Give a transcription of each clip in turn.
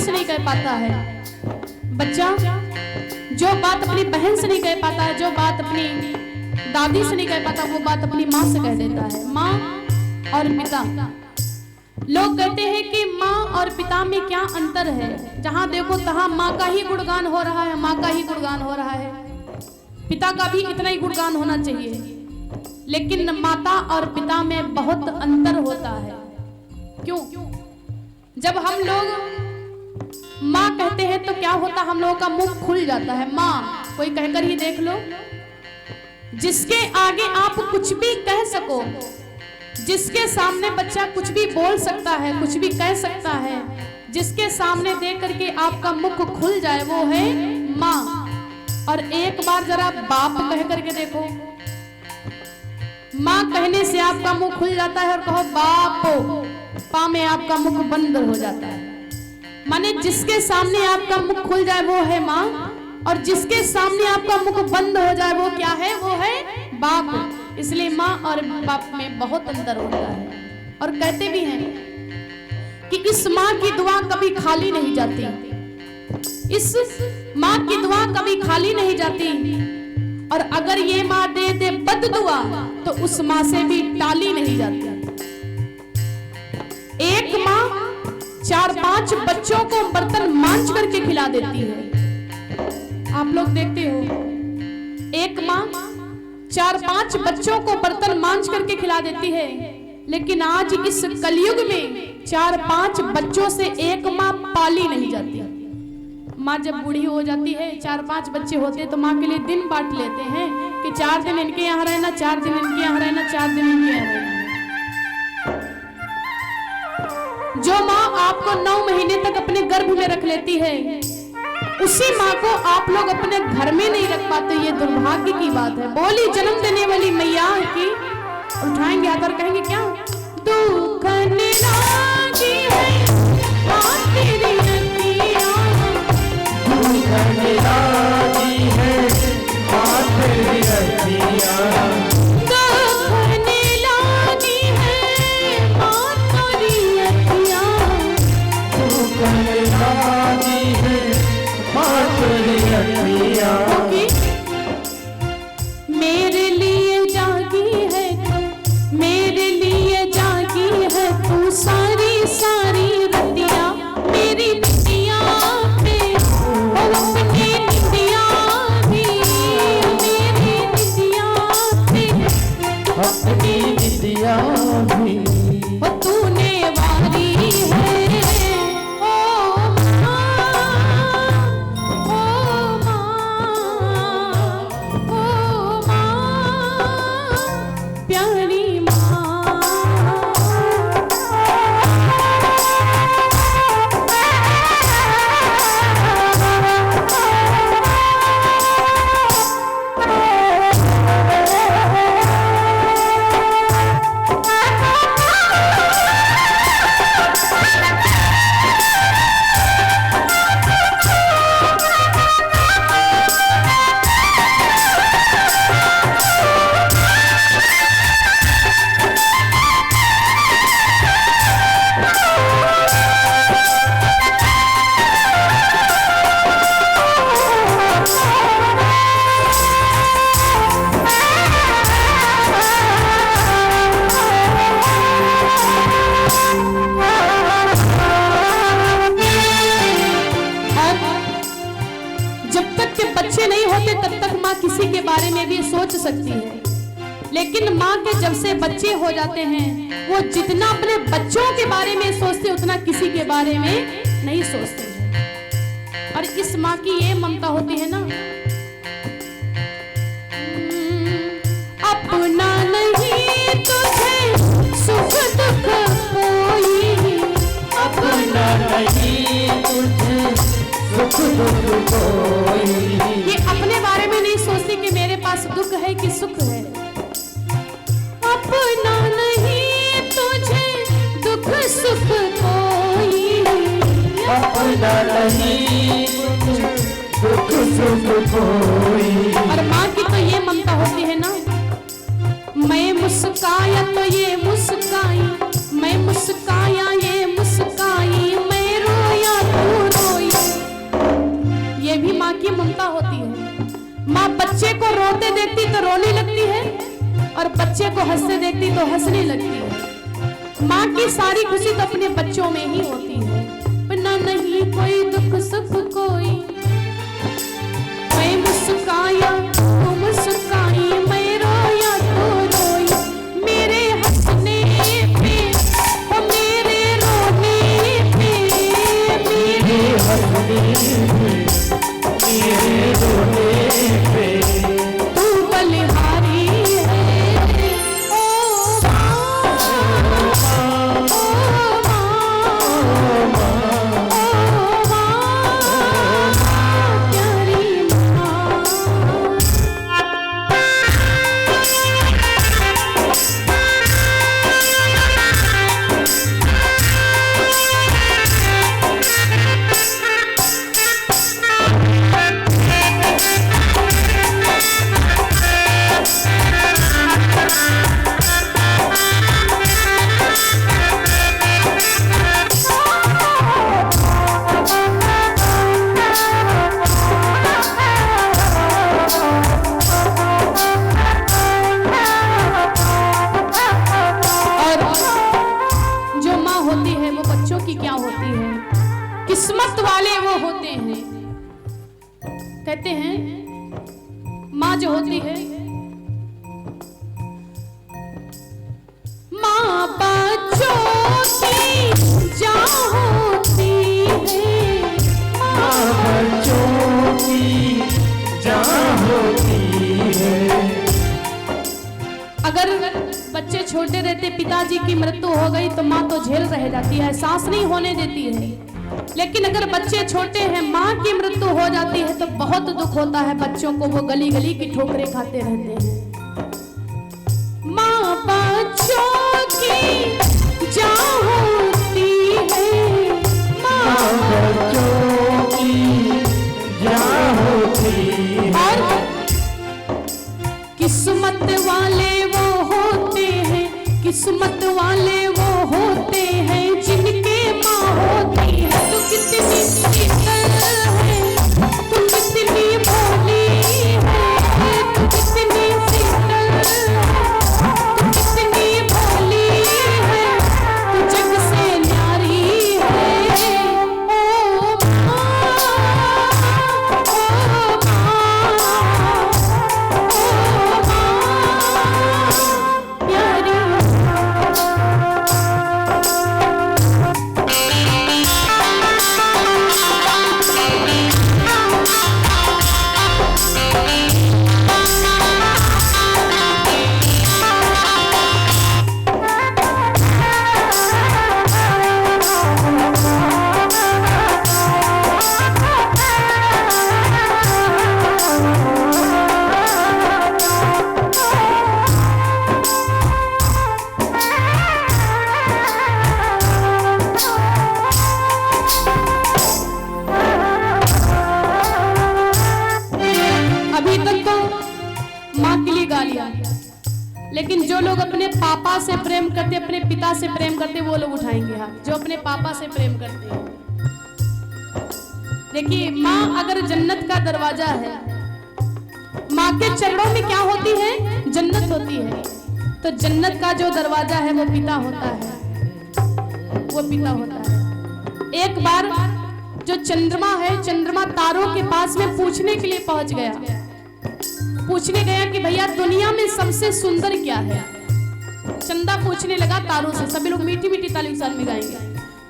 से नहीं कह पाता है, बच्चा जो बात अपनी बहन से नहीं कह पाता है, जो बात अपनी दादी से नहीं कह पाता, वो बात अपनी माँ से कह देता है। माँ और पिता, लोग कहते हैं कि माँ और पिता में क्या अंतर है। जहां देखो तहां माँ का ही गुणगान हो रहा है, माँ का ही गुणगान हो रहा है। पिता का भी इतना ही गुणगान होना चाहिए, लेकिन माता और पिता में बहुत अंतर होता है। क्यों? जब हम लोग माँ कहते हैं तो क्या होता, हम लोगों का मुंह खुल जाता है। माँ कोई कहकर ही देख लो, जिसके आगे आप कुछ भी कह सको, जिसके सामने बच्चा कुछ भी बोल सकता है, कुछ भी कह सकता है, जिसके सामने देख करके आपका मुख खुल जाए, वो है माँ। और एक बार जरा बाप कह करके देखो, माँ कहने से आपका मुंह खुल जाता है, और कहो बाप, पा में आपका मुख बंद हो जाता है। माने जिसके सामने आपका मुख खुल जाए वो है माँ, और जिसके सामने आपका मुख बंद हो जाए वो क्या है, वो है बाप। इसलिए माँ और बाप में बहुत अंतर होता है। और कहते भी हैं कि इस माँ की दुआ कभी खाली नहीं जाती, इस माँ की दुआ कभी खाली नहीं जाती। और अगर ये माँ दे दे बद दुआ तो उस माँ से भी टाली नहीं जाती। एक माँ 4-5 बच्चों को बर्तन मांझ करके खिला देती है। आप लोग देखते हो, एक माँ 4-5 बच्चों को बर्तन मांझ करके खिला देती है, लेकिन आज इस कलयुग में 4-5 बच्चों से एक माँ पाली नहीं जाती। माँ जब बूढ़ी हो जाती है, 4-5 बच्चे होते हैं तो माँ के लिए दिन बांट लेते हैं कि 4 दिन इनके यहाँ रहना, 4 दिन इनके यहाँ रहना, 4 दिन इनके यहाँ रहना। जो माँ आपको 9 महीने तक अपने गर्भ में रख लेती है, उसी माँ को आप लोग अपने घर में नहीं रख पाते, ये दुर्भाग्य की बात है। बोली जन्म देने वाली मैया की, उठाएंगे हाथ और कहेंगे क्या, दुख निरागी है माँ तेरी अखियाँ, दुख निरागी है माँ तेरी अखियाँ, दुख निरागी है माँ तेरी अखियाँ, दुख निरागी है माँ तेरी अखियाँ। मेरे लिए जागी है तू, मेरे लिए जागी है तू, सारी सारी रतिया मेरी नितिया पे, ओ अपनी नितिया भी, मेरी नितिया पे, अपनी नितिया भी, ओ तूने वारी है, ओ माँ, ओ माँ, प्यारी माँ। किसी के बारे में भी सोच सकती है, लेकिन माँ के जब से बच्चे हो जाते हैं, वो जितना अपने बच्चों के बारे में सोचते उतना किसी के बारे में नहीं सोचते। और इस माँ की ये ममता होती है ना, अपना नहीं तुझे सुख दुख कोई, अपना नहीं तुझे सुख दुख कोई। ये अपने बारे में नहीं सोचती कि मेरे पास दुख है कि सुख है। अपना नहीं तुझे दुख सुख कोई, अपना नहीं तुझे दुख सुख कोई। और माँ की तो ये ममता होती है ना, मैं मुस्काया तो ये मुस्काई, मैं मुस्काया ये मुस्काई, मैं रोया तो माँ बच्चे को रोते देखती तो रोने लगती है और बच्चे को हंसते देखती तो हंसने लगती है। माँ की सारी खुशी तो अपने बच्चों में ही होती है। बिना नहीं कोई दुख सुख कोई, मैं मुस्काया तो मुस्काई, मैं रोया तो रोई, मेरे हंसने पे और मेरे रोने पे, मेरे हंसने पे मेरे रोने पे तू बलिहारी है। ओ किस्मत वाले वो होते हैं। कहते हैं माँ जो होती है, माँ बच्चों की जान होती है, माँ बच्चों की जान होती है। अगर बच्चे छोटे रहते पिताजी की मृत्यु हो गई तो माँ तो झेल रह जाती है, एहसास नहीं होने देती है। लेकिन अगर बच्चे छोटे हैं, माँ की मृत्यु हो जाती है तो बहुत दुख होता है बच्चों को, वो गली गली की ठोकरें खाते रहते हैं। माँ बच्चों की जान होती है, माँ बच्चों की जान होती है। और किस्मत वाले वो होते हैं, किस्मत वाले वो होते हैं जिनके माँ होती है। तू कितनी शीतल है, तू कितनी भोली है, तू कितनी शीतल है, तू कितनी भोली है, तू जग से न्यारी है। ओ माँ, ओ माँ, ओ माँ प्यारी। अभी तक तो माँ के लिए गालियां, लेकिन जो लोग अपने पापा से प्रेम करते, अपने पिता से प्रेम करते, वो लोग उठाएंगे हाथ, जो अपने पापा से प्रेम करते हैं। देखिए, माँ अगर जन्नत का दरवाजा है, माँ के चरणों में क्या होती है? जन्नत होती है। तो जन्नत का जो दरवाजा है वो पिता होता है, वो पिता होता है। एक बार जो चंद्रमा है, चंद्रमा तारों के पास में पूछने के लिए पहुंच गया, पूछने गया कि भैया दुनिया में सबसे सुंदर क्या है। चंदा पूछने लगा तारों से, सभी लोग मीठी मीठी ताली के साथ में गाएंगे।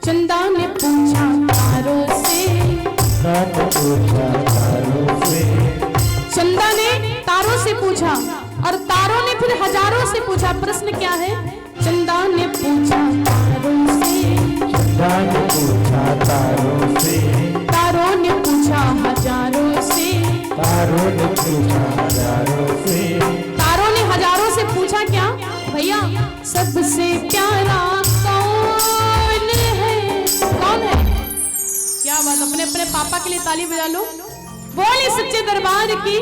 चंदा ने पूछा तारों से, चंदा ने तारों से पूछा और तारों ने फिर हजारों से पूछा। प्रश्न क्या है? चंदा ने पूछा तारों से, चंदा ने पूछा तारों से, तारों ने पूछा हजारों से, तारों ने पूछा हजारों से, तारों ने हजारों से पूछा क्या भैया? सबसे प्यारा कौन है? कौन है? क्या बात, अपने अपने पापा के लिए ताली बजा लो। बोले सच्चे दरबार की,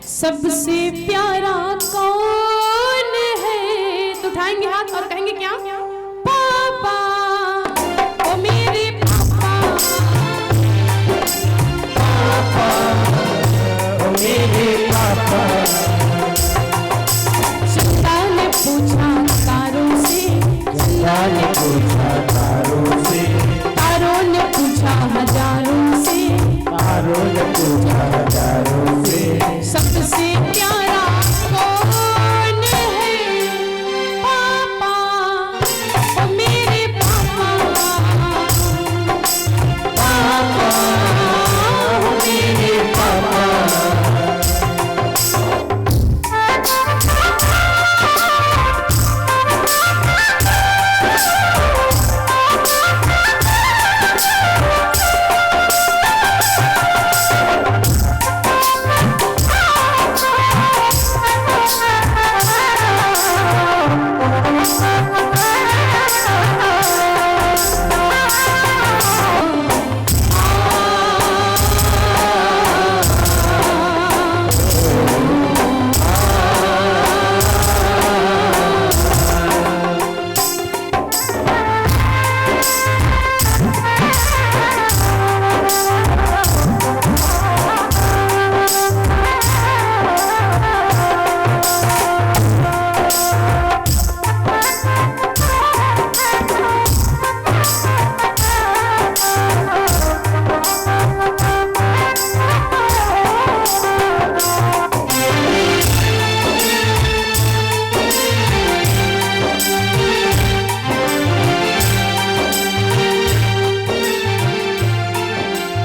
सबसे प्यारा कौन है? तो उठाएंगे हाथ और कहेंगे क्या? पापा, ओ मेरे पापा, पापा ओ मेरे पापा। चंदा ने पूछा तारों से, चंदा ने पूछा तारों से, तारों ने पूछा हजारों से, तारों ने पूछा हजारों से, सबसे प्यारा कौन है पापा, ओ मेरे पापा, पापा ओ मेरे पापा।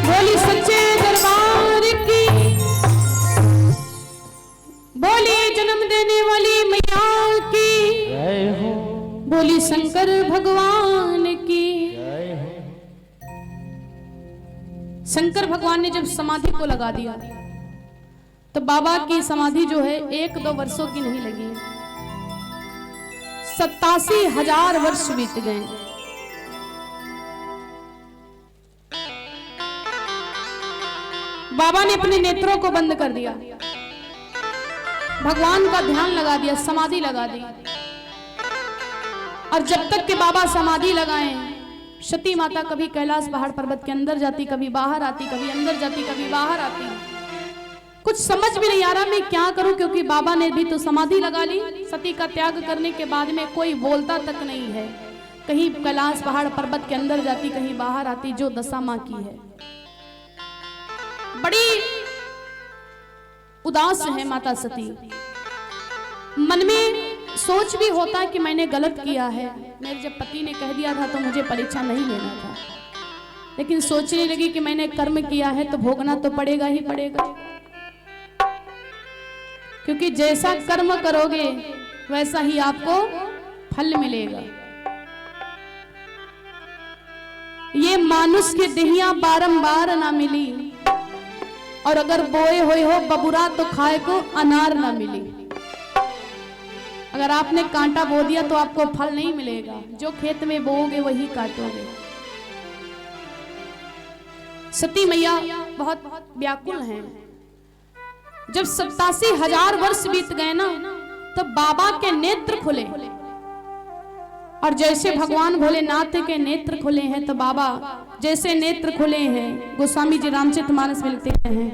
बोली सच्चे दरबार की, बोली जन्म देने वाली मैया की, जय हो, बोली शंकर भगवान की। जय हो। शंकर भगवान ने जब समाधि को लगा दिया तो बाबा की समाधि जो है 1-2 वर्षों की नहीं लगी, 87,000 वर्ष बीत गए। बाबा ने अपने नेत्रों को बंद कर दिया, भगवान का ध्यान लगा दिया, समाधि लगा दी। और जब तक के बाबा समाधि लगाएं, सती माता कभी कैलाश पहाड़ पर्वत के अंदर जाती, कभी बाहर आती, कभी अंदर जाती, कभी बाहर आती। कुछ समझ भी नहीं आ रहा मैं क्या करूं, क्योंकि बाबा ने भी तो समाधि लगा ली। सती का त्याग करने के बाद में कोई बोलता तक नहीं है, कहीं कैलाश पहाड़ पर्वत के अंदर जाती, कहीं बाहर आती। जो दशा मां की है, बड़ी उदास है माता सती। मन में सोच भी होता है कि मैंने गलत किया है, मेरे जब पति ने कह दिया था तो मुझे परीक्षा नहीं लेना था, लेकिन सोचने लगी कि मैंने कर्म किया है तो भोगना तो पड़ेगा ही पड़ेगा, क्योंकि जैसा कर्म करोगे वैसा ही आपको फल मिलेगा। ये मानुष की देहियां बारंबार ना मिली, और अगर बोए हुए हो बबुरा तो खाए को अनार ना मिली। अगर आपने कांटा बो दिया तो आपको फल नहीं मिलेगा, जो खेत में बोओगे वही काटोगे। सती मैया बहुत व्याकुल हैं। जब 87,000 वर्ष बीत गए ना, तो बाबा के नेत्र खुले, और जैसे भगवान भोलेनाथ के नेत्र खुले हैं तो बाबा जैसे नेत्र खुले हैं, गोस्वामी जी रामचरितमानस में लिखते हैं,